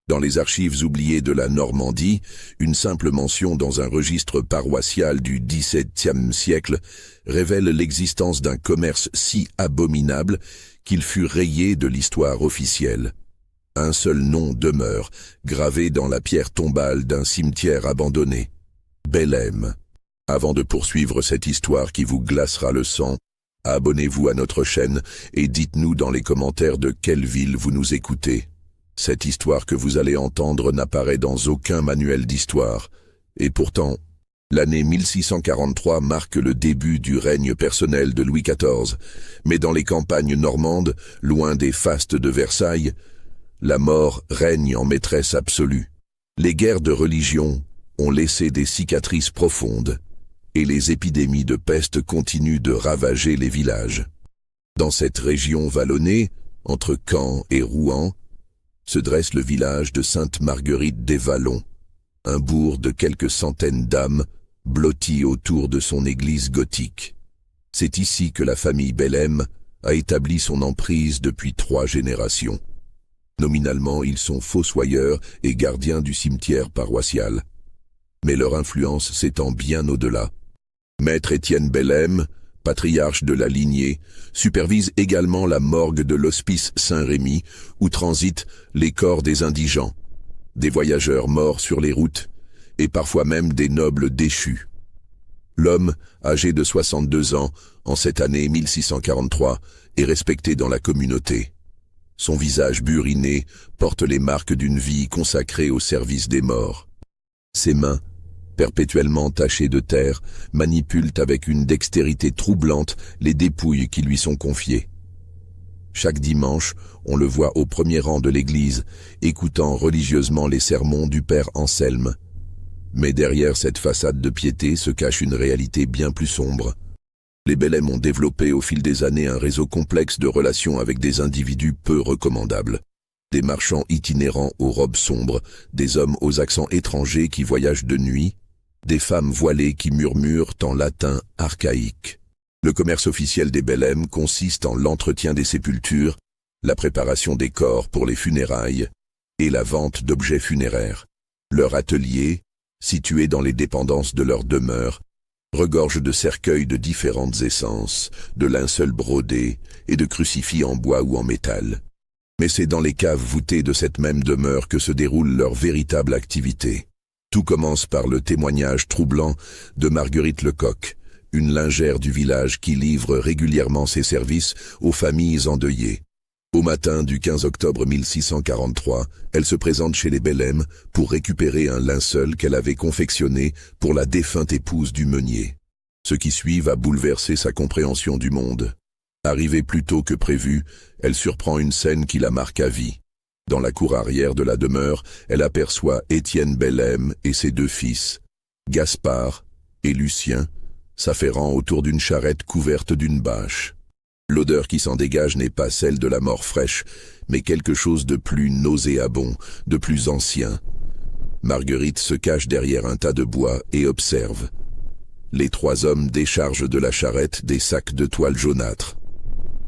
Dans les archives oubliées de la Normandie, une simple mention dans un registre paroissial du XVIIe siècle révèle l'existence d'un commerce si abominable qu'il fut rayé de l'histoire officielle. Un seul nom demeure, gravé dans la pierre tombale d'un cimetière abandonné. Bellem. Avant de poursuivre cette histoire qui vous glacera le sang, abonnez-vous à notre chaîne et dites-nous dans les commentaires de quelle ville vous nous écoutez. Cette histoire que vous allez entendre n'apparaît dans aucun manuel d'histoire. Et pourtant, l'année 1643 marque le début du règne personnel de Louis XIV. Mais dans les campagnes normandes, loin des fastes de Versailles, la mort règne en maîtresse absolue. Les guerres de religion ont laissé des cicatrices profondes, et les épidémies de peste continuent de ravager les villages. Dans cette région vallonnée, entre Caen et Rouen, se dresse le village de Sainte-Marguerite-des-Vallons, un bourg de quelques centaines d'âmes blotti autour de son église gothique. C'est ici que la famille Bellem a établi son emprise depuis 3 générations. Nominalement, ils sont fossoyeurs et gardiens du cimetière paroissial. Mais leur influence s'étend bien au-delà. Maître Étienne Bellem, patriarche de la lignée, supervise également la morgue de l'hospice Saint-Rémy, où transitent les corps des indigents, des voyageurs morts sur les routes, et parfois même des nobles déchus. L'homme, âgé de 62 ans, en cette année 1643, est respecté dans la communauté. Son visage buriné porte les marques d'une vie consacrée au service des morts. Ses mains, perpétuellement tachées de terre, manipulent avec une dextérité troublante les dépouilles qui lui sont confiées. Chaque dimanche, on le voit au premier rang de l'église, écoutant religieusement les sermons du père Anselme. Mais derrière cette façade de piété se cache une réalité bien plus sombre. Les Bellem ont développé au fil des années un réseau complexe de relations avec des individus peu recommandables. Des marchands itinérants aux robes sombres, des hommes aux accents étrangers qui voyagent de nuit, des femmes voilées qui murmurent en latin archaïque. Le commerce officiel des Bellem consiste en l'entretien des sépultures, la préparation des corps pour les funérailles et la vente d'objets funéraires. Leur atelier, situé dans les dépendances de leur demeure, regorge de cercueils de différentes essences, de linceuls brodés et de crucifix en bois ou en métal. Mais c'est dans les caves voûtées de cette même demeure que se déroule leur véritable activité. Tout commence par le témoignage troublant de Marguerite Lecoq, une lingère du village qui livre régulièrement ses services aux familles endeuillées. Au matin du 15 octobre 1643, elle se présente chez les Bellem pour récupérer un linceul qu'elle avait confectionné pour la défunte épouse du meunier. Ce qui suit va bouleverser sa compréhension du monde. Arrivée plus tôt que prévu, elle surprend une scène qui la marque à vie. Dans la cour arrière de la demeure, elle aperçoit Étienne Bellem et ses 2 fils, Gaspard et Lucien, s'affairant autour d'une charrette couverte d'une bâche. L'odeur qui s'en dégage n'est pas celle de la mort fraîche, mais quelque chose de plus nauséabond, de plus ancien. Marguerite se cache derrière un tas de bois et observe. Les 3 hommes déchargent de la charrette des sacs de toile jaunâtre.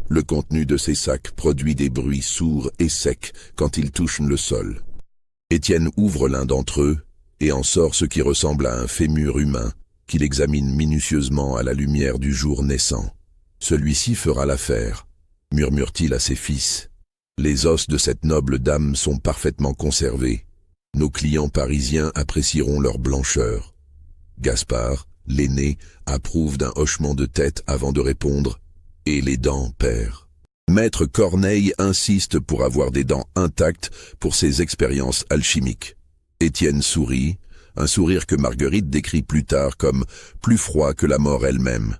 Le contenu de ces sacs produit des bruits sourds et secs quand ils touchent le sol. Étienne ouvre l'un d'entre eux et en sort ce qui ressemble à un fémur humain qu'il examine minutieusement à la lumière du jour naissant. « Celui-ci fera l'affaire », murmure-t-il à ses fils. Les os de cette noble dame sont parfaitement conservés. Nos clients parisiens apprécieront leur blancheur. Gaspard, l'aîné, approuve d'un hochement de tête avant de répondre « Et les dents, père ?» Maître Corneille insiste pour avoir des dents intactes pour ses expériences alchimiques. Étienne sourit, un sourire que Marguerite décrit plus tard comme plus froid que la mort elle-même.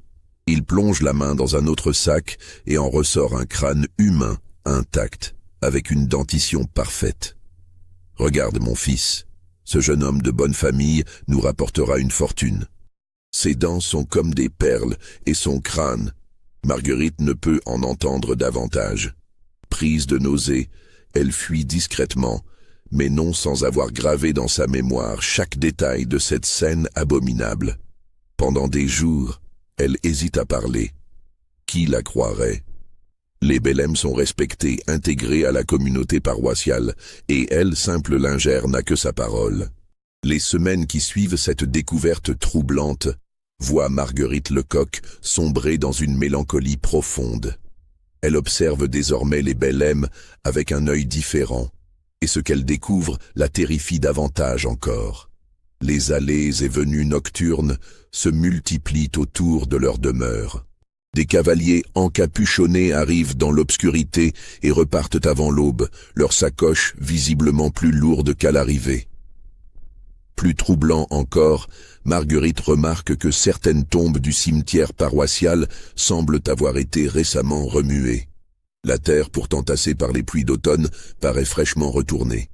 Il plonge la main dans un autre sac et en ressort un crâne humain intact, avec une dentition parfaite. « Regarde mon fils, ce jeune homme de bonne famille nous rapportera une fortune. Ses dents sont comme des perles et son crâne. » Marguerite ne peut en entendre davantage. Prise de nausée, elle fuit discrètement, mais non sans avoir gravé dans sa mémoire chaque détail de cette scène abominable. Pendant des jours, elle hésite à parler. Qui la croirait? Les bellem sont respectés, intégrés à la communauté paroissiale, et elle, simple lingère, n'a que sa parole. Les semaines qui suivent cette découverte troublante voient Marguerite Lecoq sombrer dans une mélancolie profonde. Elle observe désormais les bellem avec un œil différent, et ce qu'elle découvre la terrifie davantage encore. Les allées et venues nocturnes se multiplient autour de leur demeure. Des cavaliers encapuchonnés arrivent dans l'obscurité et repartent avant l'aube, leurs sacoches visiblement plus lourdes qu'à l'arrivée. Plus troublant encore, Marguerite remarque que certaines tombes du cimetière paroissial semblent avoir été récemment remuées. La terre, pourtant tassée par les pluies d'automne, paraît fraîchement retournée.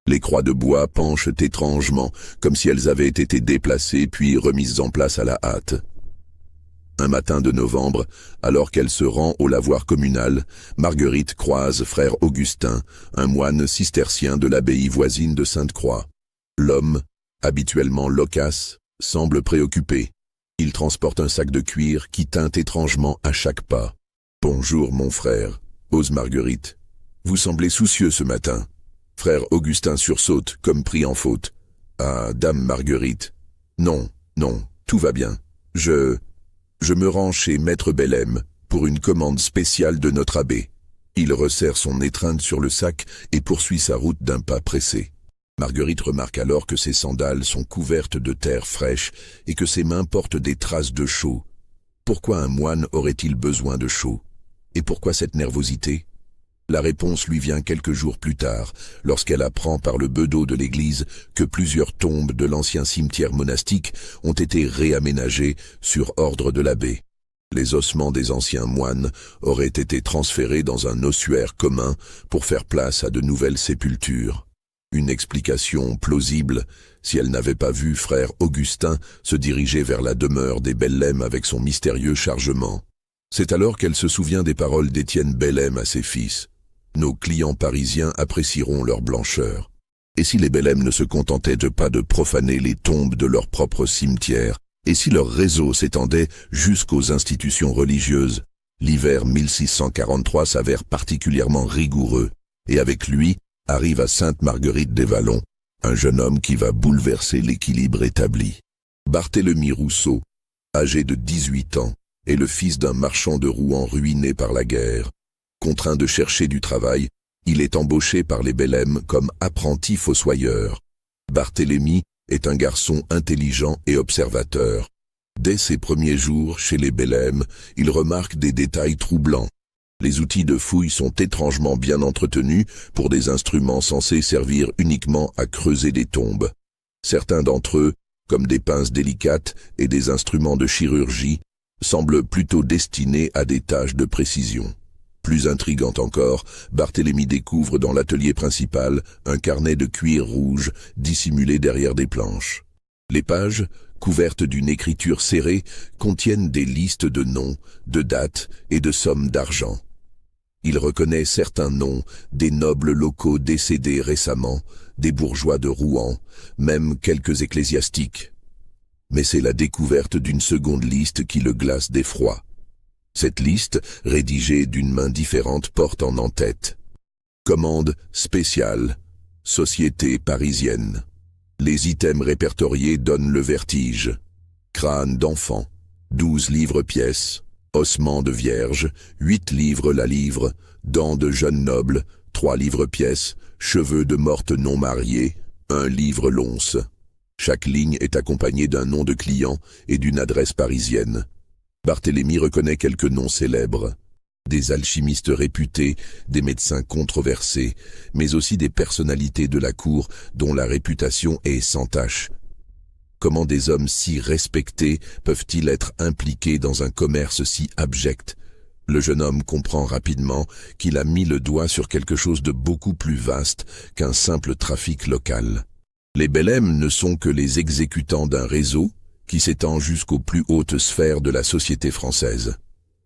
Les croix de bois penchent étrangement, comme si elles avaient été déplacées puis remises en place à la hâte. Un matin de novembre, alors qu'elle se rend au lavoir communal, Marguerite croise frère Augustin, un moine cistercien de l'abbaye voisine de Sainte-Croix. L'homme, habituellement loquace, semble préoccupé. Il transporte un sac de cuir qui teinte étrangement à chaque pas. « Bonjour, mon frère », ose Marguerite. « Vous semblez soucieux ce matin. » Frère Augustin sursaute, comme pris en faute. « Ah, dame Marguerite. Non, non, tout va bien. Je me rends chez Maître Bellem pour une commande spéciale de notre abbé. » Il resserre son étreinte sur le sac et poursuit sa route d'un pas pressé. Marguerite remarque alors que ses sandales sont couvertes de terre fraîche et que ses mains portent des traces de chaux. Pourquoi un moine aurait-il besoin de chaux? Et pourquoi cette nervosité? La réponse lui vient quelques jours plus tard, lorsqu'elle apprend par le bedeau de l'église que plusieurs tombes de l'ancien cimetière monastique ont été réaménagées sur ordre de l'abbé. Les ossements des anciens moines auraient été transférés dans un ossuaire commun pour faire place à de nouvelles sépultures. Une explication plausible si elle n'avait pas vu frère Augustin se diriger vers la demeure des bellem avec son mystérieux chargement. C'est alors qu'elle se souvient des paroles d'Étienne Bellem à ses fils. Nos clients parisiens apprécieront leur blancheur. Et si les bellem ne se contentaient pas de profaner les tombes de leur propre cimetière, et si leur réseau s'étendait jusqu'aux institutions religieuses, l'hiver 1643 s'avère particulièrement rigoureux, et avec lui arrive à Sainte-Marguerite-des-Vallons, un jeune homme qui va bouleverser l'équilibre établi. Barthélemy Rousseau, âgé de 18 ans, est le fils d'un marchand de Rouen ruiné par la guerre. Contraint de chercher du travail, il est embauché par les bellem comme apprenti fossoyeur. Barthélemy est un garçon intelligent et observateur. Dès ses premiers jours chez les bellem, il remarque des détails troublants. Les outils de fouille sont étrangement bien entretenus pour des instruments censés servir uniquement à creuser des tombes. Certains d'entre eux, comme des pinces délicates et des instruments de chirurgie, semblent plutôt destinés à des tâches de précision. Plus intrigant encore, Barthélemy découvre dans l'atelier principal un carnet de cuir rouge dissimulé derrière des planches. Les pages, couvertes d'une écriture serrée, contiennent des listes de noms, de dates et de sommes d'argent. Il reconnaît certains noms, des nobles locaux décédés récemment, des bourgeois de Rouen, même quelques ecclésiastiques. Mais c'est la découverte d'une seconde liste qui le glace d'effroi. Cette liste, rédigée d'une main différente, porte en en-tête « Commande spéciale, société parisienne ». Les items répertoriés donnent le vertige. Crâne d'enfant, 12 livres pièces. Ossements de vierge, 8 livres la livre, dents de jeune noble, 3 livres pièces, cheveux de morte non mariée, 1 livre l'once. Chaque ligne est accompagnée d'un nom de client et d'une adresse parisienne. Barthélemy reconnaît quelques noms célèbres. Des alchimistes réputés, des médecins controversés, mais aussi des personnalités de la cour dont la réputation est sans tache. Comment des hommes si respectés peuvent-ils être impliqués dans un commerce si abject? Le jeune homme comprend rapidement qu'il a mis le doigt sur quelque chose de beaucoup plus vaste qu'un simple trafic local. Les bellem ne sont que les exécutants d'un réseau qui s'étend jusqu'aux plus hautes sphères de la société française.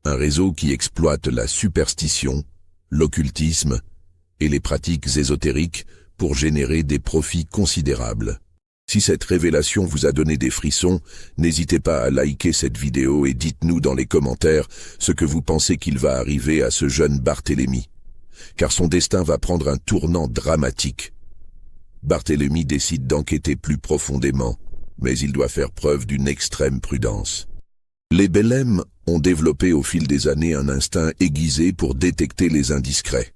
Un réseau qui exploite la superstition, l'occultisme et les pratiques ésotériques pour générer des profits considérables. Si cette révélation vous a donné des frissons, n'hésitez pas à liker cette vidéo et dites-nous dans les commentaires ce que vous pensez qu'il va arriver à ce jeune Barthélemy. Car son destin va prendre un tournant dramatique. Barthélemy décide d'enquêter plus profondément, mais il doit faire preuve d'une extrême prudence. Les Bellem ont développé au fil des années un instinct aiguisé pour détecter les indiscrets.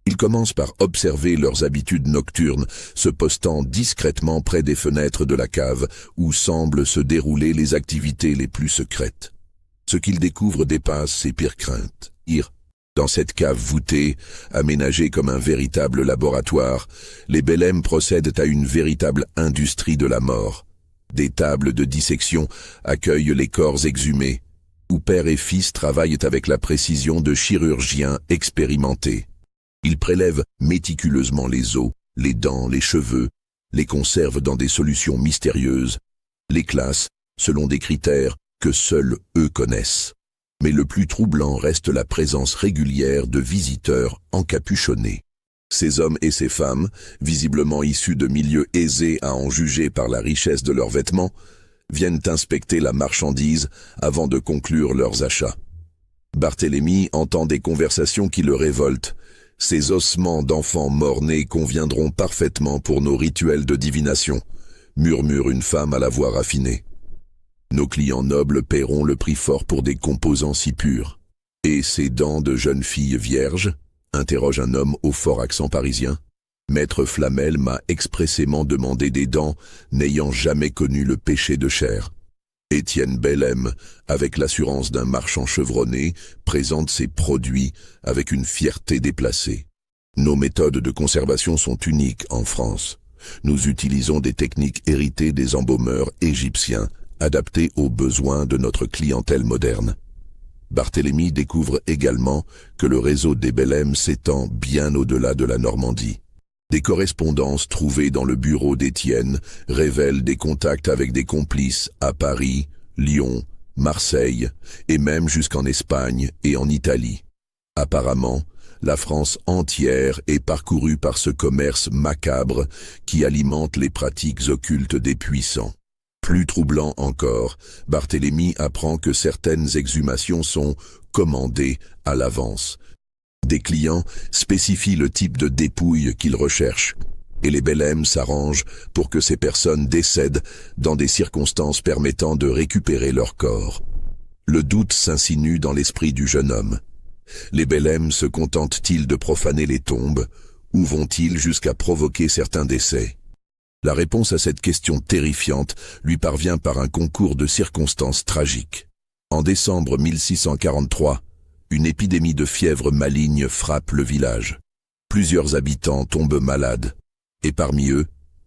Ils commencent par observer leurs habitudes nocturnes, se postant discrètement près des fenêtres de la cave où semblent se dérouler les activités les plus secrètes. Ce qu'ils découvrent dépasse ses pires craintes. Dans cette cave voûtée, aménagée comme un véritable laboratoire, les Bellem procèdent à une véritable industrie de la mort. Des tables de dissection accueillent les corps exhumés, où père et fils travaillent avec la précision de chirurgiens expérimentés. Ils prélèvent méticuleusement les os, les dents, les cheveux, les conservent dans des solutions mystérieuses, les classent selon des critères que seuls eux connaissent. Mais le plus troublant reste la présence régulière de visiteurs encapuchonnés. Ces hommes et ces femmes, visiblement issus de milieux aisés à en juger par la richesse de leurs vêtements, viennent inspecter la marchandise avant de conclure leurs achats. Barthélemy entend des conversations qui le révoltent. Ces ossements d'enfants morts-nés conviendront parfaitement pour nos rituels de divination, murmure une femme à la voix raffinée. Nos clients nobles paieront le prix fort pour des composants si purs. Et ces dents de jeunes filles vierges, interroge un homme au fort accent parisien. Maître Flamel m'a expressément demandé des dents, n'ayant jamais connu le péché de chair. Étienne Bellem, avec l'assurance d'un marchand chevronné, présente ses produits avec une fierté déplacée. Nos méthodes de conservation sont uniques en France. Nous utilisons des techniques héritées des embaumeurs égyptiens, adaptées aux besoins de notre clientèle moderne. Barthélemy découvre également que le réseau des Bellem s'étend bien au-delà de la Normandie. Des correspondances trouvées dans le bureau d'Étienne révèlent des contacts avec des complices à Paris, Lyon, Marseille et même jusqu'en Espagne et en Italie. Apparemment, la France entière est parcourue par ce commerce macabre qui alimente les pratiques occultes des puissants. Plus troublant encore, Barthélemy apprend que certaines exhumations sont commandées à l'avance. Des clients spécifient le type de dépouille qu'ils recherchent, et les Bellem s'arrangent pour que ces personnes décèdent dans des circonstances permettant de récupérer leur corps. Le doute s'insinue dans l'esprit du jeune homme. Les Bellem se contentent-ils de profaner les tombes, ou vont-ils jusqu'à provoquer certains décès? La réponse à cette question terrifiante lui parvient par un concours de circonstances tragiques. En décembre 1643, une épidémie de fièvre maligne frappe le village. Plusieurs habitants tombent malades, et parmi eux,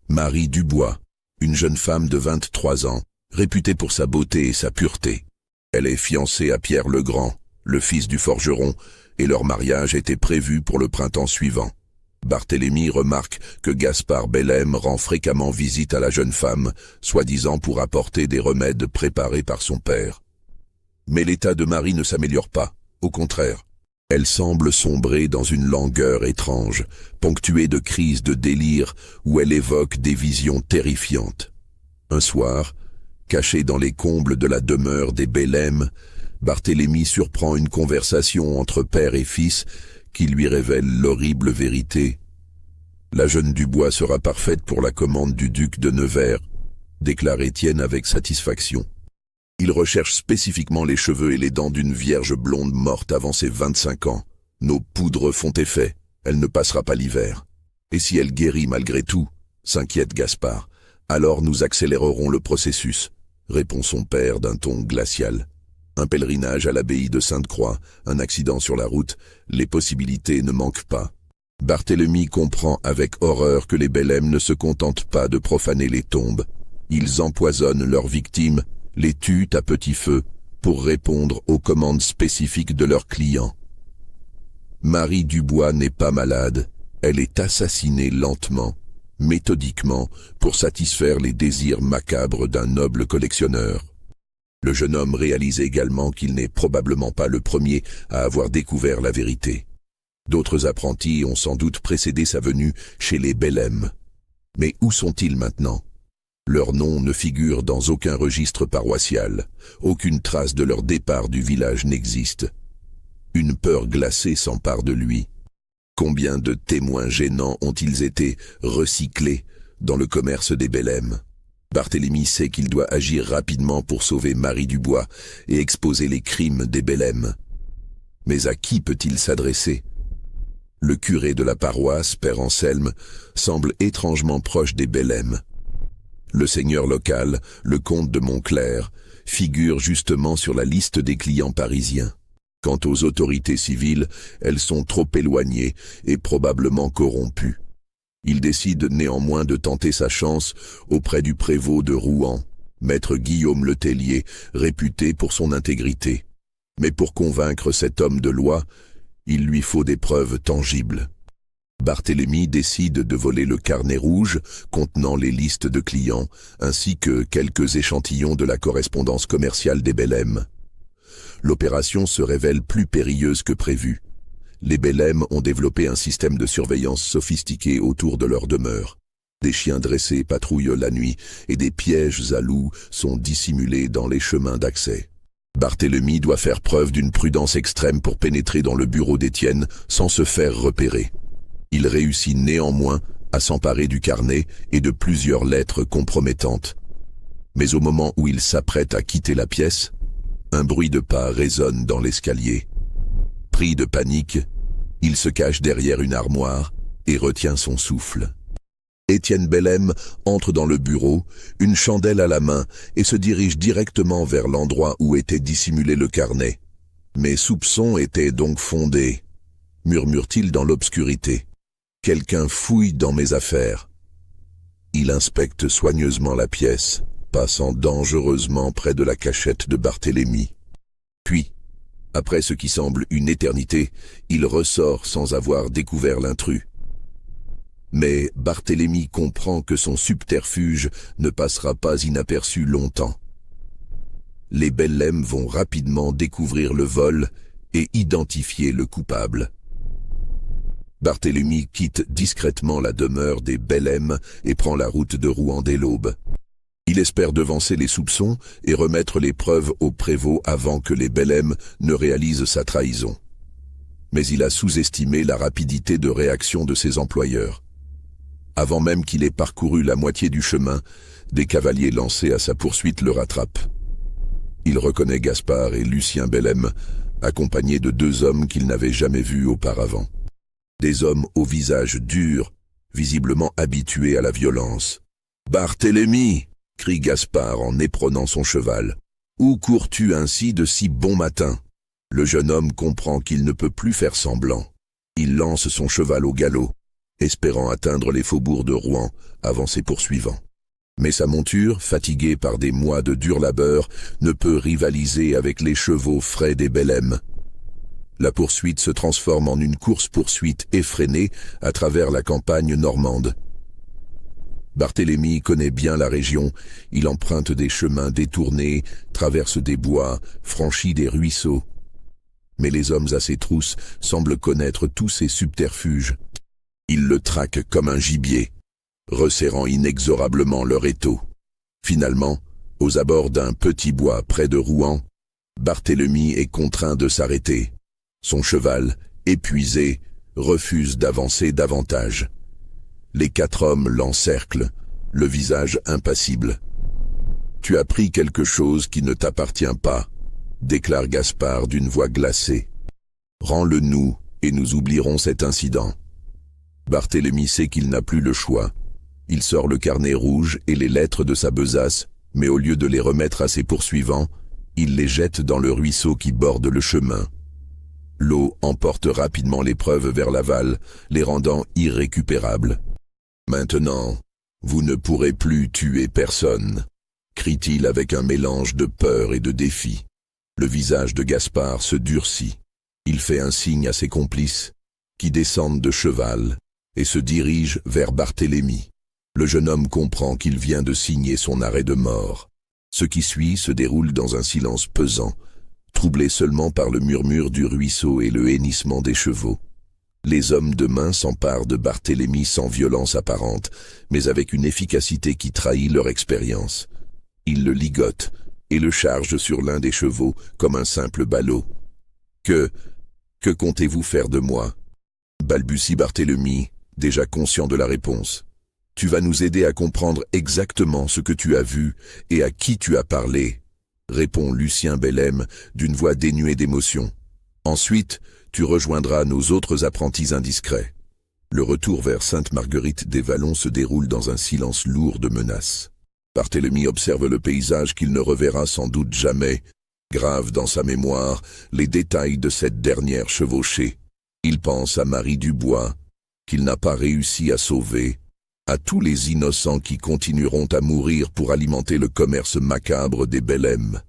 Marie Dubois, une jeune femme de 23 ans, réputée pour sa beauté et sa pureté. Elle est fiancée à Pierre le Grand, le fils du forgeron, et leur mariage était prévu pour le printemps suivant. Barthélemy remarque que Gaspard Bellem rend fréquemment visite à la jeune femme, soi-disant pour apporter des remèdes préparés par son père. Mais l'état de Marie ne s'améliore pas, au contraire. Elle semble sombrer dans une langueur étrange, ponctuée de crises de délire où elle évoque des visions terrifiantes. Un soir, caché dans les combles de la demeure des Bellem, Barthélemy surprend une conversation entre père et fils qui lui révèle l'horrible vérité. La jeune Dubois sera parfaite pour la commande du duc de Nevers, déclare Étienne avec satisfaction. Il recherche spécifiquement les cheveux et les dents d'une vierge blonde morte avant ses 25 ans. Nos poudres font effet, elle ne passera pas l'hiver. Et si elle guérit malgré tout, s'inquiète Gaspard, alors nous accélérerons le processus, répond son père d'un ton glacial. Un pèlerinage à l'abbaye de Sainte-Croix, un accident sur la route, les possibilités ne manquent pas. Barthélemy comprend avec horreur que les Bellem ne se contentent pas de profaner les tombes. Ils empoisonnent leurs victimes, les tuent à petit feu, pour répondre aux commandes spécifiques de leurs clients. Marie Dubois n'est pas malade, elle est assassinée lentement, méthodiquement, pour satisfaire les désirs macabres d'un noble collectionneur. Le jeune homme réalise également qu'il n'est probablement pas le premier à avoir découvert la vérité. D'autres apprentis ont sans doute précédé sa venue chez les Bellem. Mais où sont-ils maintenant? Leur nom ne figure dans aucun registre paroissial. Aucune trace de leur départ du village n'existe. Une peur glacée s'empare de lui. Combien de témoins gênants ont-ils été recyclés dans le commerce des Bellem? Barthélemy sait qu'il doit agir rapidement pour sauver Marie Dubois et exposer les crimes des Bellem. Mais à qui peut-il s'adresser? Le curé de la paroisse, Père Anselme, semble étrangement proche des Bellem. Le seigneur local, le comte de Montclair, figure justement sur la liste des clients parisiens. Quant aux autorités civiles, elles sont trop éloignées et probablement corrompues. Il décide néanmoins de tenter sa chance auprès du prévôt de Rouen, maître Guillaume Le Tellier, réputé pour son intégrité. Mais pour convaincre cet homme de loi, il lui faut des preuves tangibles. Barthélemy décide de voler le carnet rouge contenant les listes de clients, ainsi que quelques échantillons de la correspondance commerciale des Bellem. L'opération se révèle plus périlleuse que prévu. Les Bellem ont développé un système de surveillance sophistiqué autour de leur demeure. Des chiens dressés patrouillent la nuit et des pièges à loups sont dissimulés dans les chemins d'accès. Barthélemy doit faire preuve d'une prudence extrême pour pénétrer dans le bureau d'Étienne sans se faire repérer. Il réussit néanmoins à s'emparer du carnet et de plusieurs lettres compromettantes. Mais au moment où il s'apprête à quitter la pièce, un bruit de pas résonne dans l'escalier. Pris de panique, il se cache derrière une armoire et retient son souffle. Étienne Bellem entre dans le bureau, une chandelle à la main, et se dirige directement vers l'endroit où était dissimulé le carnet. « Mes soupçons étaient donc fondés », murmure-t-il dans l'obscurité. « Quelqu'un fouille dans mes affaires. » Il inspecte soigneusement la pièce, passant dangereusement près de la cachette de Barthélemy. Puis, après ce qui semble une éternité, il ressort sans avoir découvert l'intrus. Mais Barthélemy comprend que son subterfuge ne passera pas inaperçu longtemps. Les Bellem vont rapidement découvrir le vol et identifier le coupable. Barthélemy quitte discrètement la demeure des Bellem et prend la route de Rouen dès l'aube. Il espère devancer les soupçons et remettre les preuves au prévôt avant que les Bellem ne réalisent sa trahison. Mais il a sous-estimé la rapidité de réaction de ses employeurs. Avant même qu'il ait parcouru la moitié du chemin, des cavaliers lancés à sa poursuite le rattrapent. Il reconnaît Gaspard et Lucien Bellem, accompagnés de deux hommes qu'il n'avait jamais vus auparavant. Des hommes au visage dur, visiblement habitués à la violence. « Barthélemy !» crie Gaspard en éperonant son cheval. « Où cours-tu ainsi de si bon matin ?» Le jeune homme comprend qu'il ne peut plus faire semblant. Il lance son cheval au galop, espérant atteindre les faubourgs de Rouen avant ses poursuivants. Mais sa monture, fatiguée par des mois de dur labeur, ne peut rivaliser avec les chevaux frais des Bellem. La poursuite se transforme en une course-poursuite effrénée à travers la campagne normande. Barthélemy connaît bien la région, il emprunte des chemins détournés, traverse des bois, franchit des ruisseaux. Mais les hommes à ses trousses semblent connaître tous ses subterfuges. Ils le traquent comme un gibier, resserrant inexorablement leur étau. Finalement, aux abords d'un petit bois près de Rouen, Barthélemy est contraint de s'arrêter. Son cheval, épuisé, refuse d'avancer davantage. Les quatre hommes l'encerclent, le visage impassible. « Tu as pris quelque chose qui ne t'appartient pas », déclare Gaspard d'une voix glacée. « Rends-le-nous et nous oublierons cet incident. » Barthélemy sait qu'il n'a plus le choix. Il sort le carnet rouge et les lettres de sa besace, mais au lieu de les remettre à ses poursuivants, il les jette dans le ruisseau qui borde le chemin. L'eau emporte rapidement les preuves vers l'aval, les rendant irrécupérables. « Maintenant, vous ne pourrez plus tuer personne », crie-t-il avec un mélange de peur et de défi. Le visage de Gaspard se durcit. Il fait un signe à ses complices, qui descendent de cheval et se dirigent vers Barthélemy. Le jeune homme comprend qu'il vient de signer son arrêt de mort. Ce qui suit se déroule dans un silence pesant, troublé seulement par le murmure du ruisseau et le hennissement des chevaux. Les hommes de main s'emparent de Barthélemy sans violence apparente, mais avec une efficacité qui trahit leur expérience. Ils le ligotent et le chargent sur l'un des chevaux comme un simple ballot. « Que comptez-vous faire de moi ?» balbutie Barthélemy, déjà conscient de la réponse. « Tu vas nous aider à comprendre exactement ce que tu as vu et à qui tu as parlé, » répond Lucien Bellem d'une voix dénuée d'émotion. « Ensuite, tu rejoindras nos autres apprentis indiscrets. » Le retour vers Sainte-Marguerite-des-Vallons se déroule dans un silence lourd de menaces. Barthélemy observe le paysage qu'il ne reverra sans doute jamais, grave dans sa mémoire les détails de cette dernière chevauchée. Il pense à Marie Dubois, qu'il n'a pas réussi à sauver, à tous les innocents qui continueront à mourir pour alimenter le commerce macabre des Bellem.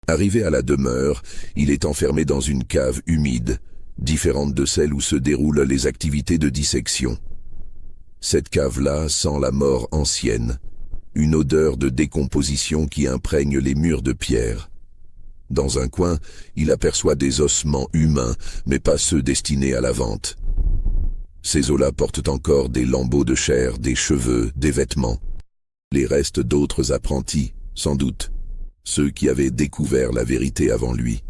Arrivé à la demeure, il est enfermé dans une cave humide, différente de celle où se déroulent les activités de dissection. Cette cave-là sent la mort ancienne, une odeur de décomposition qui imprègne les murs de pierre. Dans un coin, il aperçoit des ossements humains, mais pas ceux destinés à la vente. Ces os-là portent encore des lambeaux de chair, des cheveux, des vêtements. Les restes d'autres apprentis, sans doute, ceux qui avaient découvert la vérité avant lui.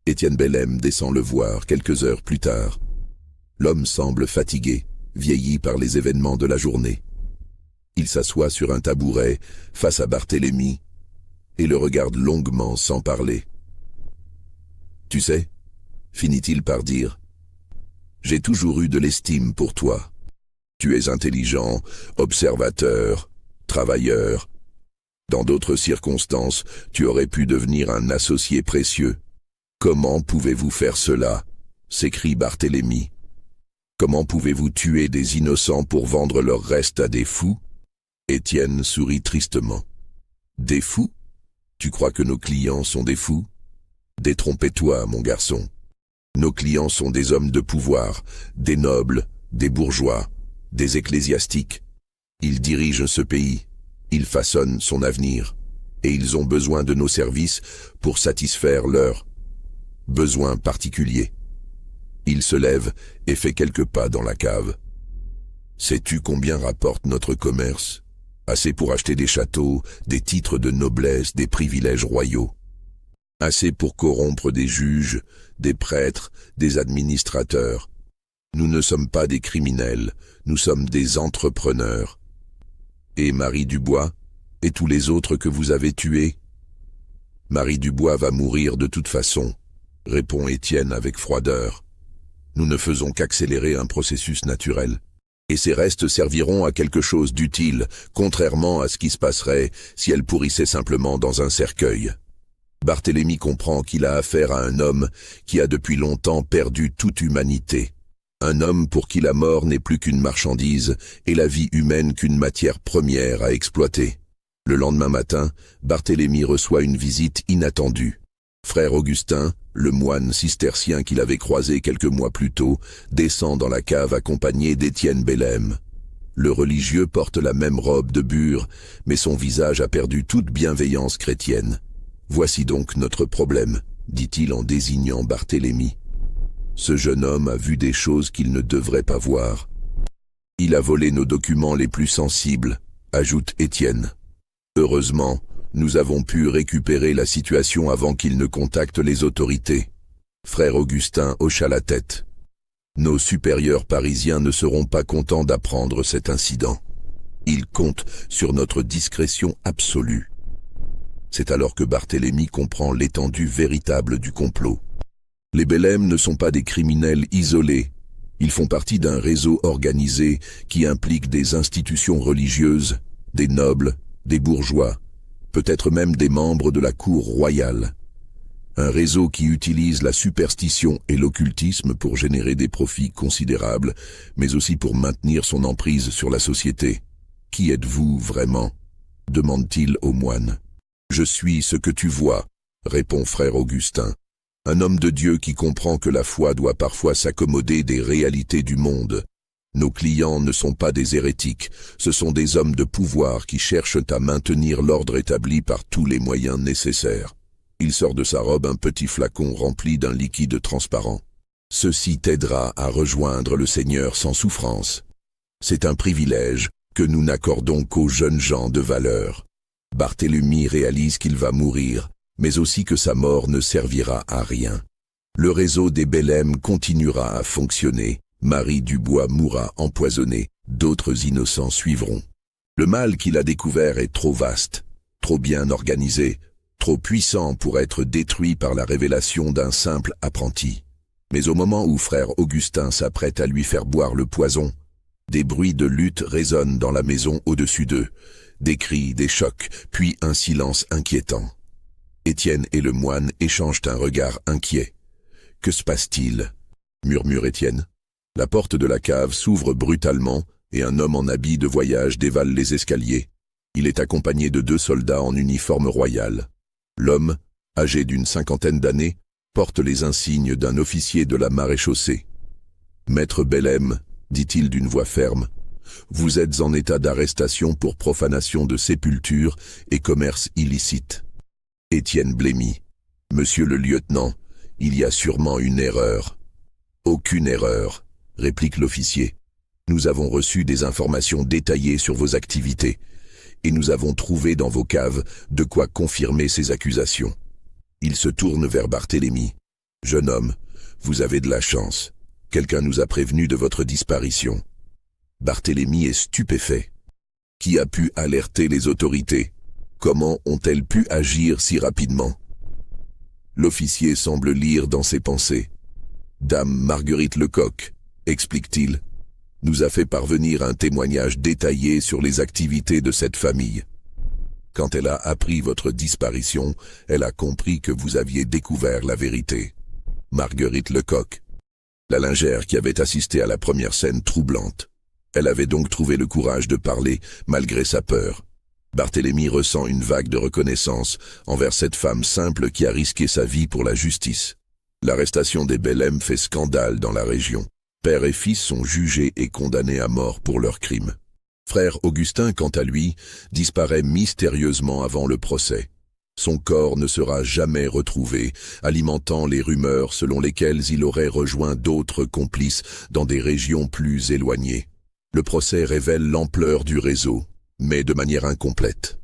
Étienne Bellem descend le voir quelques heures plus tard. L'homme semble fatigué, vieilli par les événements de la journée. Il s'assoit sur un tabouret face à Barthélemy et le regarde longuement sans parler. « Tu sais, finit-il par dire, j'ai toujours eu de l'estime pour toi. Tu es intelligent, observateur, travailleur. Dans d'autres circonstances, tu aurais pu devenir un associé précieux. Comment pouvez-vous faire cela ?» s'écrie Barthélemy. « Comment pouvez-vous tuer des innocents pour vendre leurs restes à des fous ?» Étienne sourit tristement. « Des fous ? Tu crois que nos clients sont des fous ? Détrompez-toi, mon garçon. Nos clients sont des hommes de pouvoir, des nobles, des bourgeois, des ecclésiastiques. Ils dirigent ce pays, ils façonnent son avenir, et ils ont besoin de nos services pour satisfaire leurs besoins particuliers. » Il se lève et fait quelques pas dans la cave. « Sais-tu combien rapporte notre commerce ? Assez pour acheter des châteaux, des titres de noblesse, des privilèges royaux. Assez pour corrompre des juges, des prêtres, des administrateurs. Nous ne sommes pas des criminels, nous sommes des entrepreneurs. Et Marie Dubois, et tous les autres que vous avez tués ? Marie Dubois va mourir de toute façon, répond Étienne avec froideur. Nous ne faisons qu'accélérer un processus naturel. Et ces restes serviront à quelque chose d'utile, contrairement à ce qui se passerait si elle pourrissait simplement dans un cercueil. Barthélemy comprend qu'il a affaire à un homme qui a depuis longtemps perdu toute humanité. Un homme pour qui la mort n'est plus qu'une marchandise et la vie humaine qu'une matière première à exploiter. Le lendemain matin, Barthélemy reçoit une visite inattendue. Frère Augustin, le moine cistercien qu'il avait croisé quelques mois plus tôt, descend dans la cave accompagné d'Étienne Bellem. Le religieux porte la même robe de bure, mais son visage a perdu toute bienveillance chrétienne. « Voici donc notre problème, » dit-il en désignant Barthélemy. Ce jeune homme a vu des choses qu'il ne devrait pas voir. « Il a volé nos documents les plus sensibles, » ajoute Étienne. « Heureusement, nous avons pu récupérer la situation avant qu'il ne contacte les autorités. » Frère Augustin hocha la tête. Nos supérieurs parisiens ne seront pas contents d'apprendre cet incident. Ils comptent sur notre discrétion absolue. C'est alors que Barthélemy comprend l'étendue véritable du complot. Les Bellem ne sont pas des criminels isolés. Ils font partie d'un réseau organisé qui implique des institutions religieuses, des nobles, des bourgeois, peut-être même des membres de la cour royale. Un réseau qui utilise la superstition et l'occultisme pour générer des profits considérables, mais aussi pour maintenir son emprise sur la société. « Qui êtes-vous vraiment ?» demande-t-il au moine. « Je suis ce que tu vois », répond frère Augustin. Un homme de Dieu qui comprend que la foi doit parfois s'accommoder des réalités du monde. Nos clients ne sont pas des hérétiques, ce sont des hommes de pouvoir qui cherchent à maintenir l'ordre établi par tous les moyens nécessaires. Il sort de sa robe un petit flacon rempli d'un liquide transparent. Ceci t'aidera à rejoindre le Seigneur sans souffrance. C'est un privilège que nous n'accordons qu'aux jeunes gens de valeur. Barthélemy réalise qu'il va mourir, mais aussi que sa mort ne servira à rien. Le réseau des Bellem continuera à fonctionner, Marie Dubois mourra empoisonnée, d'autres innocents suivront. Le mal qu'il a découvert est trop vaste, trop bien organisé, trop puissant pour être détruit par la révélation d'un simple apprenti. Mais au moment où frère Augustin s'apprête à lui faire boire le poison, des bruits de lutte résonnent dans la maison au-dessus d'eux, des cris, des chocs, puis un silence inquiétant. Étienne et le moine échangent un regard inquiet. « Que se passe-t-il » murmure Étienne. La porte de la cave s'ouvre brutalement et un homme en habit de voyage dévale les escaliers. Il est accompagné de 2 soldats en uniforme royal. L'homme, âgé d'une 50aine d'années, porte les insignes d'un officier de la maréchaussée. « Maître Bellem, dit-il d'une voix ferme, vous êtes en état d'arrestation pour profanation de sépulture et commerce illicite. » Étienne blêmit. « Monsieur le lieutenant, il y a sûrement une erreur. » « Aucune erreur, » réplique l'officier. « Nous avons reçu des informations détaillées sur vos activités, et nous avons trouvé dans vos caves de quoi confirmer ces accusations. » Il se tourne vers Barthélemy. « Jeune homme, vous avez de la chance. Quelqu'un nous a prévenu de votre disparition. » Barthélemy est stupéfait. Qui a pu alerter les autorités? Comment ont-elles pu agir si rapidement? L'officier semble lire dans ses pensées. Dame Marguerite Lecoq, explique-t-il, nous a fait parvenir un témoignage détaillé sur les activités de cette famille. Quand elle a appris votre disparition, elle a compris que vous aviez découvert la vérité. Marguerite Lecoq, la lingère qui avait assisté à la première scène troublante. Elle avait donc trouvé le courage de parler malgré sa peur. Barthélemy ressent une vague de reconnaissance envers cette femme simple qui a risqué sa vie pour la justice. L'arrestation des Bellem fait scandale dans la région. Père et fils sont jugés et condamnés à mort pour leurs crimes. Frère Augustin, quant à lui, disparaît mystérieusement avant le procès. Son corps ne sera jamais retrouvé, alimentant les rumeurs selon lesquelles il aurait rejoint d'autres complices dans des régions plus éloignées. Le procès révèle l'ampleur du réseau, mais de manière incomplète.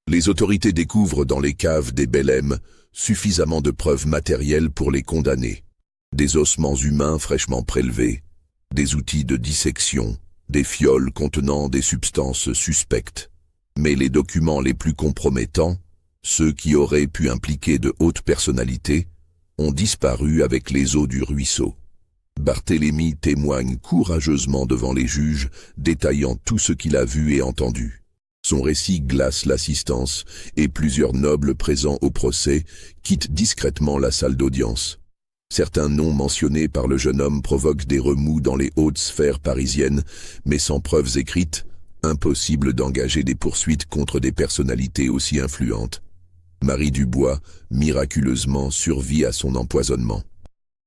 Les autorités découvrent dans les caves des Bellem suffisamment de preuves matérielles pour les condamner. Des ossements humains fraîchement prélevés, des outils de dissection, des fioles contenant des substances suspectes. Mais les documents les plus compromettants, ceux qui auraient pu impliquer de hautes personnalités, ont disparu avec les eaux du ruisseau. Barthélemy témoigne courageusement devant les juges, détaillant tout ce qu'il a vu et entendu. Son récit glace l'assistance et plusieurs nobles présents au procès quittent discrètement la salle d'audience. Certains noms mentionnés par le jeune homme provoquent des remous dans les hautes sphères parisiennes, mais sans preuves écrites, impossible d'engager des poursuites contre des personnalités aussi influentes. Marie Dubois, miraculeusement, survit à son empoisonnement.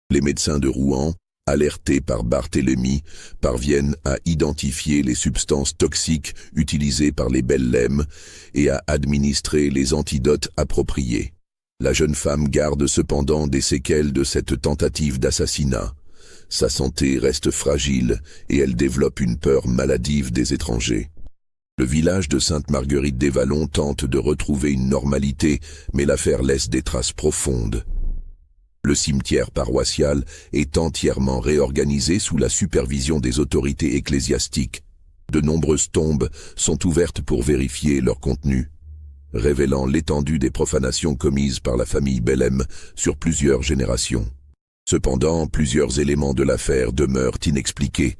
Les médecins de Rouen, alertés par Barthélemy, parviennent à identifier les substances toxiques utilisées par les Bellem et à administrer les antidotes appropriés. La jeune femme garde cependant des séquelles de cette tentative d'assassinat. Sa santé reste fragile et elle développe une peur maladive des étrangers. Le village de Sainte-Marguerite-des-Vallons tente de retrouver une normalité, mais l'affaire laisse des traces profondes. Le cimetière paroissial est entièrement réorganisé sous la supervision des autorités ecclésiastiques. De nombreuses tombes sont ouvertes pour vérifier leur contenu, révélant l'étendue des profanations commises par la famille Bellem sur plusieurs générations. Cependant, plusieurs éléments de l'affaire demeurent inexpliqués,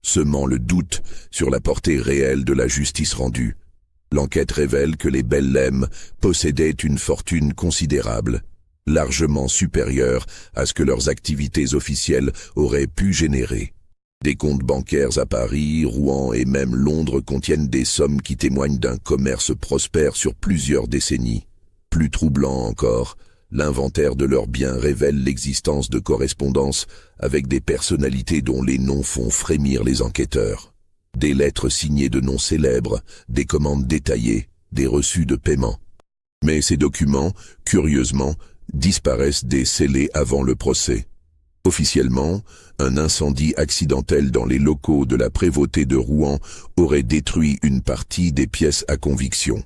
semant le doute sur la portée réelle de la justice rendue. L'enquête révèle que les Bellem possédaient une fortune considérable, largement supérieure à ce que leurs activités officielles auraient pu générer. Des comptes bancaires à Paris, Rouen et même Londres contiennent des sommes qui témoignent d'un commerce prospère sur plusieurs décennies. Plus troublant encore, l'inventaire de leurs biens révèle l'existence de correspondances avec des personnalités dont les noms font frémir les enquêteurs. Des lettres signées de noms célèbres, des commandes détaillées, des reçus de paiement. Mais ces documents, curieusement, disparaissent des scellés avant le procès. Officiellement, un incendie accidentel dans les locaux de la prévôté de Rouen aurait détruit une partie des pièces à conviction.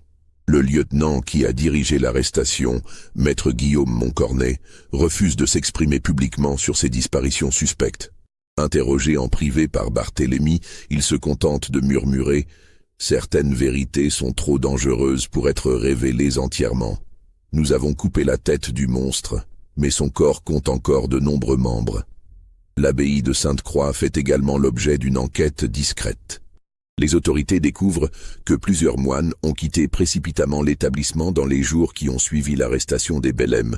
Le lieutenant qui a dirigé l'arrestation, maître Guillaume Moncornet, refuse de s'exprimer publiquement sur ces disparitions suspectes. Interrogé en privé par Barthélemy, il se contente de murmurer « Certaines vérités sont trop dangereuses pour être révélées entièrement. Nous avons coupé la tête du monstre, mais son corps compte encore de nombreux membres. » L'abbaye de Sainte-Croix fait également l'objet d'une enquête discrète. Les autorités découvrent que plusieurs moines ont quitté précipitamment l'établissement dans les jours qui ont suivi l'arrestation des Bellem.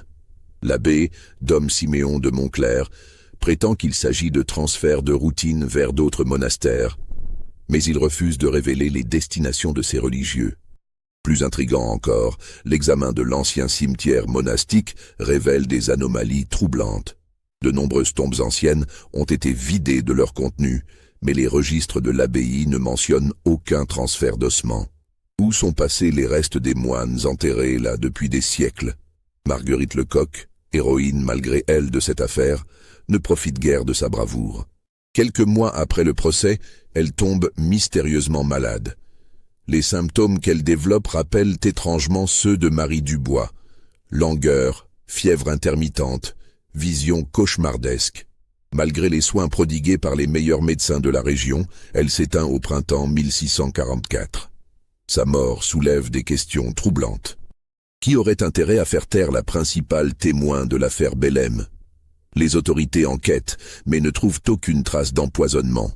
L'abbé, Dom Siméon de Montclair, prétend qu'il s'agit de transferts de routine vers d'autres monastères, mais il refuse de révéler les destinations de ces religieux. Plus intrigant encore, l'examen de l'ancien cimetière monastique révèle des anomalies troublantes. De nombreuses tombes anciennes ont été vidées de leur contenu, mais les registres de l'abbaye ne mentionnent aucun transfert d'ossements. Où sont passés les restes des moines enterrés là depuis des siècles? Marguerite Lecoq, héroïne malgré elle de cette affaire, ne profite guère de sa bravoure. Quelques mois après le procès, elle tombe mystérieusement malade. Les symptômes qu'elle développe rappellent étrangement ceux de Marie Dubois. Langueur, fièvre intermittente, vision cauchemardesque. Malgré les soins prodigués par les meilleurs médecins de la région, elle s'éteint au printemps 1644. Sa mort soulève des questions troublantes. Qui aurait intérêt à faire taire la principale témoin de l'affaire Bellem? Les autorités enquêtent, mais ne trouvent aucune trace d'empoisonnement.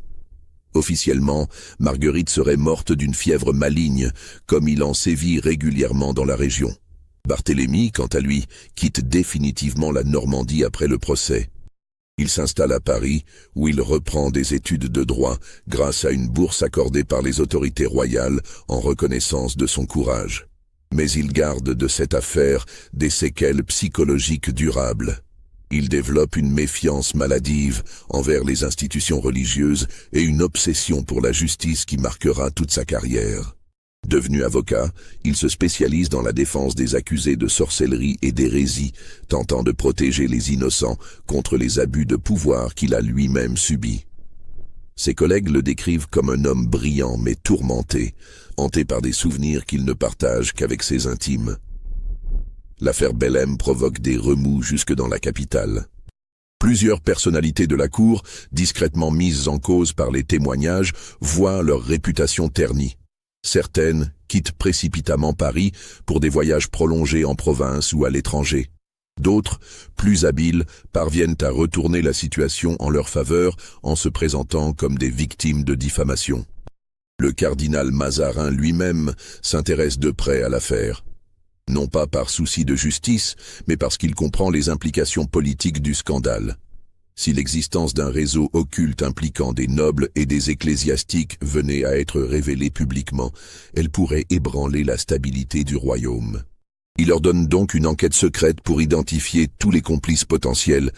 Officiellement, Marguerite serait morte d'une fièvre maligne, comme il en sévit régulièrement dans la région. Barthélemy, quant à lui, quitte définitivement la Normandie après le procès. Il s'installe à Paris, où il reprend des études de droit grâce à une bourse accordée par les autorités royales en reconnaissance de son courage. Mais il garde de cette affaire des séquelles psychologiques durables. Il développe une méfiance maladive envers les institutions religieuses et une obsession pour la justice qui marquera toute sa carrière. Devenu avocat, il se spécialise dans la défense des accusés de sorcellerie et d'hérésie, tentant de protéger les innocents contre les abus de pouvoir qu'il a lui-même subis. Ses collègues le décrivent comme un homme brillant mais tourmenté, hanté par des souvenirs qu'il ne partage qu'avec ses intimes. L'affaire Bellem provoque des remous jusque dans la capitale. Plusieurs personnalités de la cour, discrètement mises en cause par les témoignages, voient leur réputation ternie. Certaines quittent précipitamment Paris pour des voyages prolongés en province ou à l'étranger. D'autres, plus habiles, parviennent à retourner la situation en leur faveur en se présentant comme des victimes de diffamation. Le cardinal Mazarin lui-même s'intéresse de près à l'affaire. Non pas par souci de justice, mais parce qu'il comprend les implications politiques du scandale. Si l'existence d'un réseau occulte impliquant des nobles et des ecclésiastiques venait à être révélée publiquement, elle pourrait ébranler la stabilité du royaume. Il ordonne donc une enquête secrète pour identifier tous les complices potentiels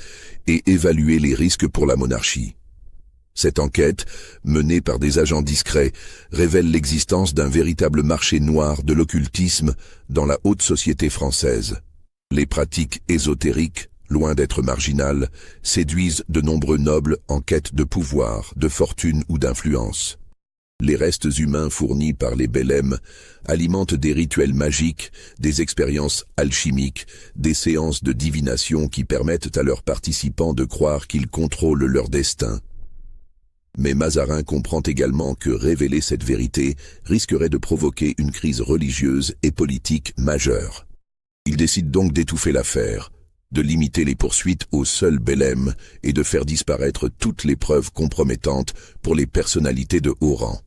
et évaluer les risques pour la monarchie. Cette enquête, menée par des agents discrets, révèle l'existence d'un véritable marché noir de l'occultisme dans la haute société française. Les pratiques ésotériques, loin d'être marginales, séduisent de nombreux nobles en quête de pouvoir, de fortune ou d'influence. Les restes humains fournis par les Bellem alimentent des rituels magiques, des expériences alchimiques, des séances de divination qui permettent à leurs participants de croire qu'ils contrôlent leur destin. Mais Mazarin comprend également que révéler cette vérité risquerait de provoquer une crise religieuse et politique majeure. Il décide donc d'étouffer l'affaire, de limiter les poursuites aux seuls Bellem et de faire disparaître toutes les preuves compromettantes pour les personnalités de haut rang.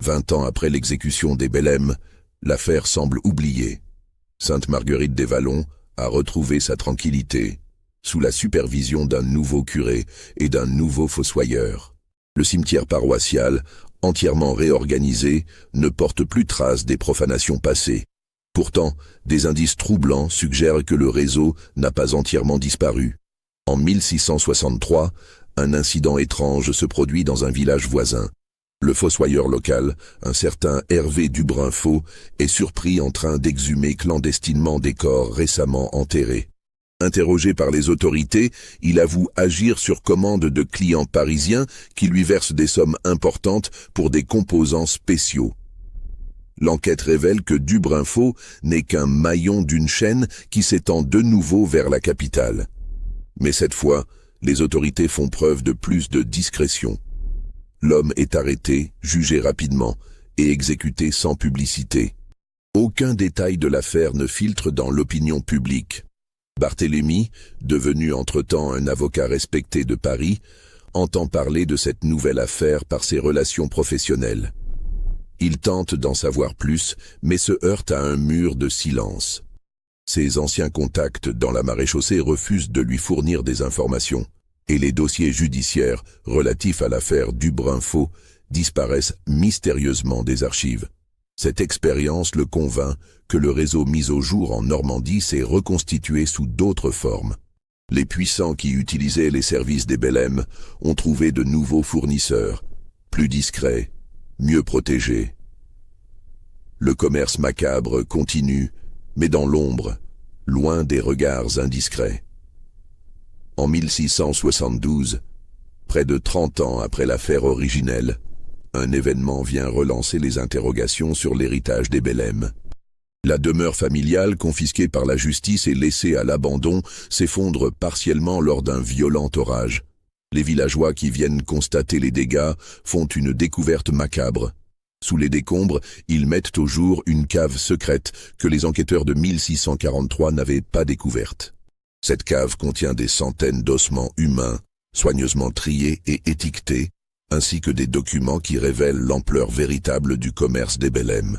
20 ans après l'exécution des Bellem, l'affaire semble oubliée. Sainte Marguerite des Vallons a retrouvé sa tranquillité, sous la supervision d'un nouveau curé et d'un nouveau fossoyeur. Le cimetière paroissial, entièrement réorganisé, ne porte plus trace des profanations passées. Pourtant, des indices troublants suggèrent que le réseau n'a pas entièrement disparu. En 1663, un incident étrange se produit dans un village voisin. Le fossoyeur local, un certain Hervé Dubrinfo, est surpris en train d'exhumer clandestinement des corps récemment enterrés. Interrogé par les autorités, il avoue agir sur commande de clients parisiens qui lui versent des sommes importantes pour des composants spéciaux. L'enquête révèle que Dubrinfo n'est qu'un maillon d'une chaîne qui s'étend de nouveau vers la capitale. Mais cette fois, les autorités font preuve de plus de discrétion. L'homme est arrêté, jugé rapidement et exécuté sans publicité. Aucun détail de l'affaire ne filtre dans l'opinion publique. Barthélemy, devenu entre-temps un avocat respecté de Paris, entend parler de cette nouvelle affaire par ses relations professionnelles. Il tente d'en savoir plus, mais se heurte à un mur de silence. Ses anciens contacts dans la maréchaussée refusent de lui fournir des informations, et les dossiers judiciaires relatifs à l'affaire Dubrinfo disparaissent mystérieusement des archives. Cette expérience le convainc que le réseau mis au jour en Normandie s'est reconstitué sous d'autres formes. Les puissants qui utilisaient les services des Bellem ont trouvé de nouveaux fournisseurs, plus discrets, mieux protégés. Le commerce macabre continue, mais dans l'ombre, loin des regards indiscrets. En 1672, près de 30 ans après l'affaire originelle, un événement vient relancer les interrogations sur l'héritage des Bellem. La demeure familiale, confisquée par la justice et laissée à l'abandon, s'effondre partiellement lors d'un violent orage. Les villageois qui viennent constater les dégâts font une découverte macabre. Sous les décombres, ils mettent au jour une cave secrète que les enquêteurs de 1643 n'avaient pas découverte. Cette cave contient des centaines d'ossements humains, soigneusement triés et étiquetés, ainsi que des documents qui révèlent l'ampleur véritable du commerce des Bellem.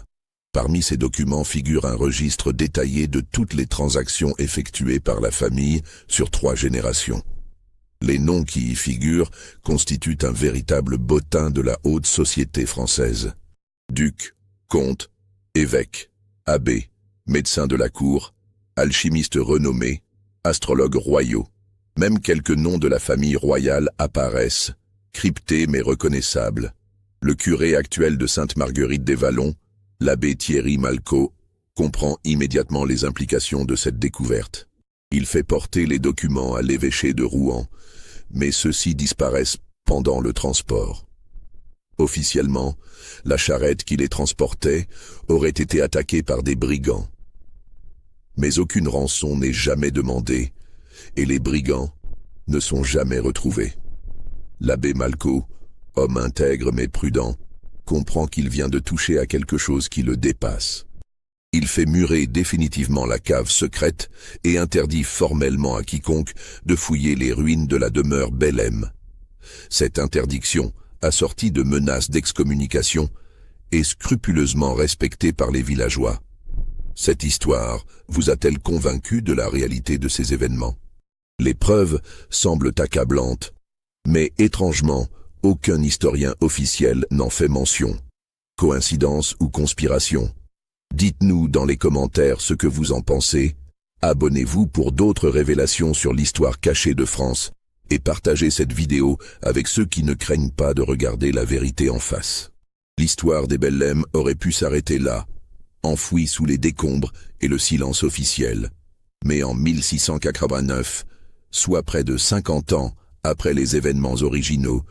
Parmi ces documents figure un registre détaillé de toutes les transactions effectuées par la famille sur 3 générations. Les noms qui y figurent constituent un véritable bottin de la haute société française. Duc, comte, évêque, abbé, médecin de la cour, alchimistes renommés, astrologues royaux. Même quelques noms de la famille royale apparaissent, cryptés mais reconnaissables. Le curé actuel de Sainte-Marguerite-des-Vallons, l'abbé Thierry Malcot, comprend immédiatement les implications de cette découverte. Il fait porter les documents à l'évêché de Rouen, mais ceux-ci disparaissent pendant le transport. Officiellement, la charrette qui les transportait aurait été attaquée par des brigands. Mais aucune rançon n'est jamais demandée, et les brigands ne sont jamais retrouvés. L'abbé Malcot, homme intègre mais prudent, comprend qu'il vient de toucher à quelque chose qui le dépasse. Il fait murer définitivement la cave secrète et interdit formellement à quiconque de fouiller les ruines de la demeure Bellem. Cette interdiction, assortie de menaces d'excommunication, est scrupuleusement respectée par les villageois. Cette histoire vous a-t-elle convaincu de la réalité de ces événements? Les preuves semblent accablantes, mais étrangement, aucun historien officiel n'en fait mention. Coïncidence ou conspiration? Dites-nous dans les commentaires ce que vous en pensez. Abonnez-vous pour d'autres révélations sur l'histoire cachée de France et partagez cette vidéo avec ceux qui ne craignent pas de regarder la vérité en face. L'histoire des Bellem aurait pu s'arrêter là, enfouie sous les décombres et le silence officiel. Mais en 1689, soit près de 50 ans après les événements originaux,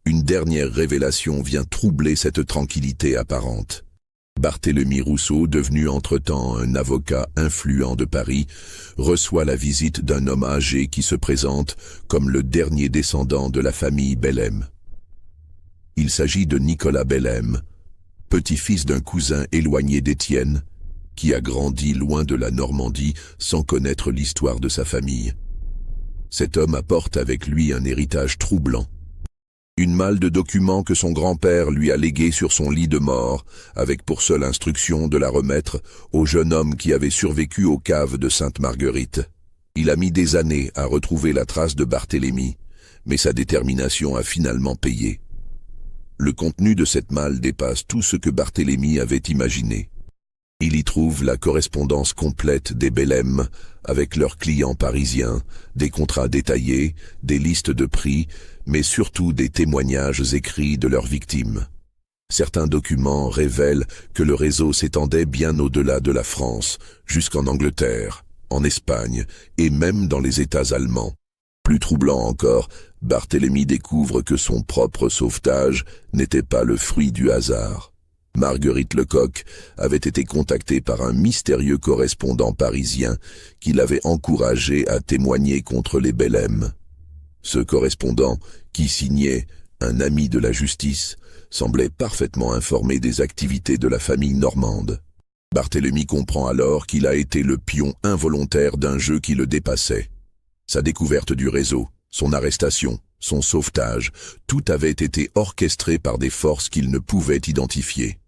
une dernière révélation vient troubler cette tranquillité apparente. Barthélemy Rousseau, devenu entre-temps un avocat influent de Paris, reçoit la visite d'un homme âgé qui se présente comme le dernier descendant de la famille Bellem. Il s'agit de Nicolas Bellem, petit-fils d'un cousin éloigné d'Étienne, qui a grandi loin de la Normandie sans connaître l'histoire de sa famille. Cet homme apporte avec lui un héritage troublant. Une malle de documents que son grand-père lui a légués sur son lit de mort, avec pour seule instruction de la remettre au jeune homme qui avait survécu aux caves de Sainte-Marguerite. Il a mis des années à retrouver la trace de Barthélemy, mais sa détermination a finalement payé. Le contenu de cette malle dépasse tout ce que Barthélemy avait imaginé. Il y trouve la correspondance complète des Bellem avec leurs clients parisiens, des contrats détaillés, des listes de prix, mais surtout des témoignages écrits de leurs victimes. Certains documents révèlent que le réseau s'étendait bien au-delà de la France, jusqu'en Angleterre, en Espagne et même dans les États allemands. Plus troublant encore, Barthélemy découvre que son propre sauvetage n'était pas le fruit du hasard. Marguerite Lecoq avait été contactée par un mystérieux correspondant parisien qui l'avait encouragé à témoigner contre les Bellem. Ce correspondant, qui signait « un ami de la justice », semblait parfaitement informé des activités de la famille normande. Barthélemy comprend alors qu'il a été le pion involontaire d'un jeu qui le dépassait. Sa découverte du réseau, son arrestation, son sauvetage, tout avait été orchestré par des forces qu'il ne pouvait identifier.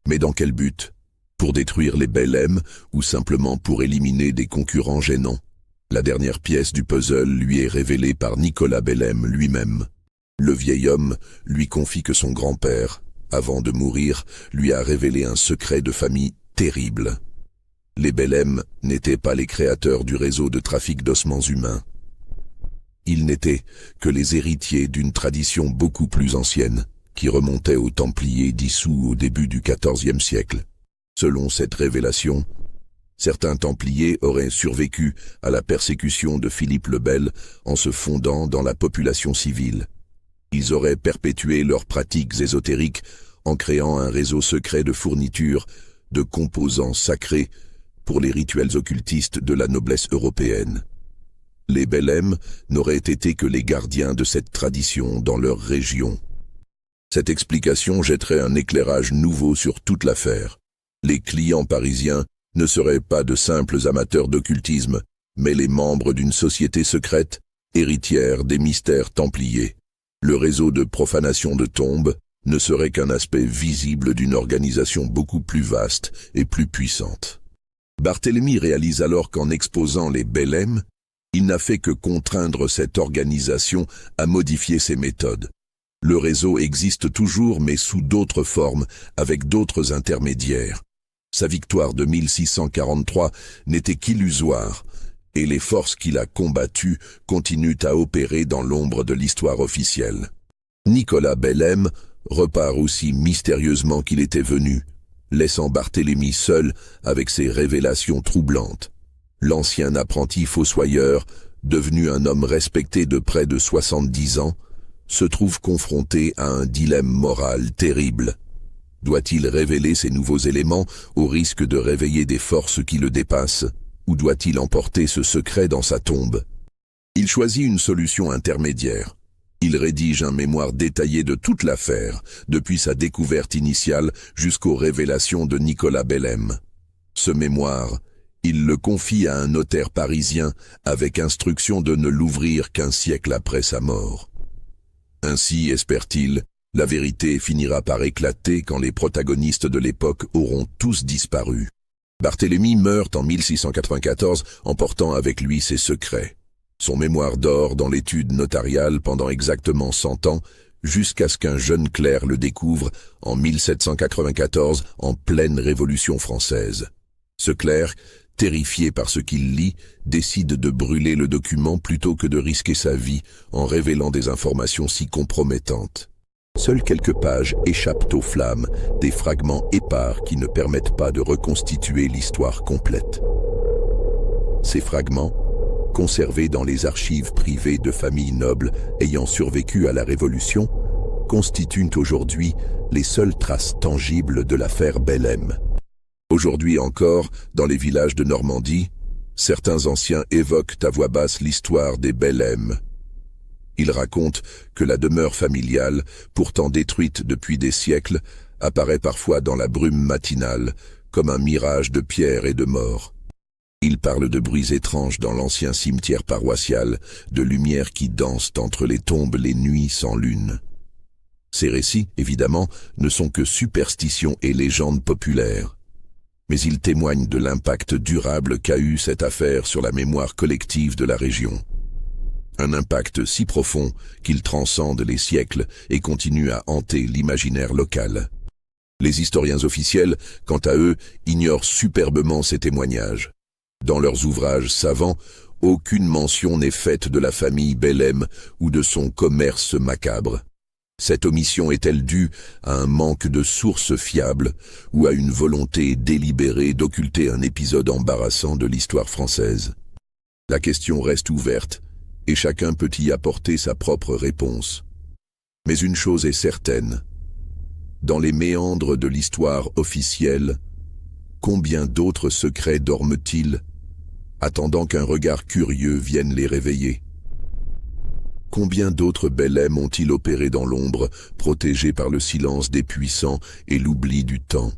Mais dans quel but? Pour détruire les Bellem ou simplement pour éliminer des concurrents gênants? La dernière pièce du puzzle lui est révélée par Nicolas Bellem lui-même. Le vieil homme lui confie que son grand-père, avant de mourir, lui a révélé un secret de famille terrible. Les Bellem n'étaient pas les créateurs du réseau de trafic d'ossements humains. Ils n'étaient que les héritiers d'une tradition beaucoup plus ancienne, qui remontait aux Templiers dissous au début du XIVe siècle. Selon cette révélation, certains Templiers auraient survécu à la persécution de Philippe le Bel en se fondant dans la population civile. Ils auraient perpétué leurs pratiques ésotériques en créant un réseau secret de fourniture de composants sacrés pour les rituels occultistes de la noblesse européenne. Les Bellem n'auraient été que les gardiens de cette tradition dans leur région. Cette explication jetterait un éclairage nouveau sur toute l'affaire. Les clients parisiens ne seraient pas de simples amateurs d'occultisme, mais les membres d'une société secrète, héritière des mystères templiers. Le réseau de profanation de tombes ne serait qu'un aspect visible d'une organisation beaucoup plus vaste et plus puissante. Barthélemy réalise alors qu'en exposant les Bellem, il n'a fait que contraindre cette organisation à modifier ses méthodes. Le réseau existe toujours mais sous d'autres formes, avec d'autres intermédiaires. Sa victoire de 1643 n'était qu'illusoire, et les forces qu'il a combattues continuent à opérer dans l'ombre de l'histoire officielle. Nicolas Bellem repart aussi mystérieusement qu'il était venu, laissant Barthélemy seul avec ses révélations troublantes. L'ancien apprenti fossoyeur, devenu un homme respecté de près de 70 ans, se trouve confronté à un dilemme moral terrible. Doit-il révéler ces nouveaux éléments au risque de réveiller des forces qui le dépassent, ou doit-il emporter ce secret dans sa tombe? Il choisit une solution intermédiaire. Il rédige un mémoire détaillé de toute l'affaire, depuis sa découverte initiale jusqu'aux révélations de Nicolas Bellem. Ce mémoire, il le confie à un notaire parisien avec instruction de ne l'ouvrir qu'un siècle après sa mort. Ainsi, espère-t-il, la vérité finira par éclater quand les protagonistes de l'époque auront tous disparu. Barthélemy meurt en 1694, emportant avec lui ses secrets. Son mémoire dort dans l'étude notariale pendant exactement 100 ans, jusqu'à ce qu'un jeune clerc le découvre en 1794, en pleine Révolution française. Ce clerc, terrifié par ce qu'il lit, décide de brûler le document plutôt que de risquer sa vie en révélant des informations si compromettantes. Seules quelques pages échappent aux flammes, des fragments épars qui ne permettent pas de reconstituer l'histoire complète. Ces fragments, conservés dans les archives privées de familles nobles ayant survécu à la Révolution, constituent aujourd'hui les seules traces tangibles de l'affaire Bellem. Aujourd'hui encore, dans les villages de Normandie, certains anciens évoquent à voix basse l'histoire des Bellem. Ils racontent que la demeure familiale, pourtant détruite depuis des siècles, apparaît parfois dans la brume matinale, comme un mirage de pierre et de mort. Ils parlent de bruits étranges dans l'ancien cimetière paroissial, de lumières qui dansent entre les tombes les nuits sans lune. Ces récits, évidemment, ne sont que superstitions et légendes populaires. Mais ils témoignent de l'impact durable qu'a eu cette affaire sur la mémoire collective de la région. Un impact si profond qu'il transcende les siècles et continue à hanter l'imaginaire local. Les historiens officiels, quant à eux, ignorent superbement ces témoignages. Dans leurs ouvrages savants, aucune mention n'est faite de la famille Bellem ou de son commerce macabre. Cette omission est-elle due à un manque de sources fiables ou à une volonté délibérée d'occulter un épisode embarrassant de l'histoire française? La question reste ouverte et chacun peut y apporter sa propre réponse. Mais une chose est certaine, dans les méandres de l'histoire officielle, combien d'autres secrets dorment-ils, attendant qu'un regard curieux vienne les réveiller? Combien d'autres bellêmes ont-ils opéré dans l'ombre, protégés par le silence des puissants et l'oubli du temps?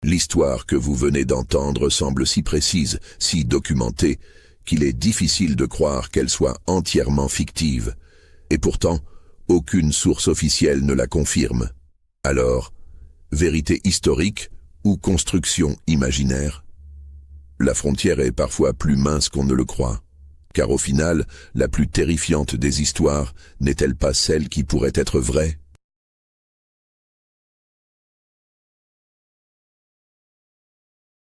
L'histoire que vous venez d'entendre semble si précise, si documentée, qu'il est difficile de croire qu'elle soit entièrement fictive. Et pourtant, aucune source officielle ne la confirme. Alors, vérité historique ou construction imaginaire? La frontière est parfois plus mince qu'on ne le croit. Car au final, la plus terrifiante des histoires n'est-elle pas celle qui pourrait être vraie?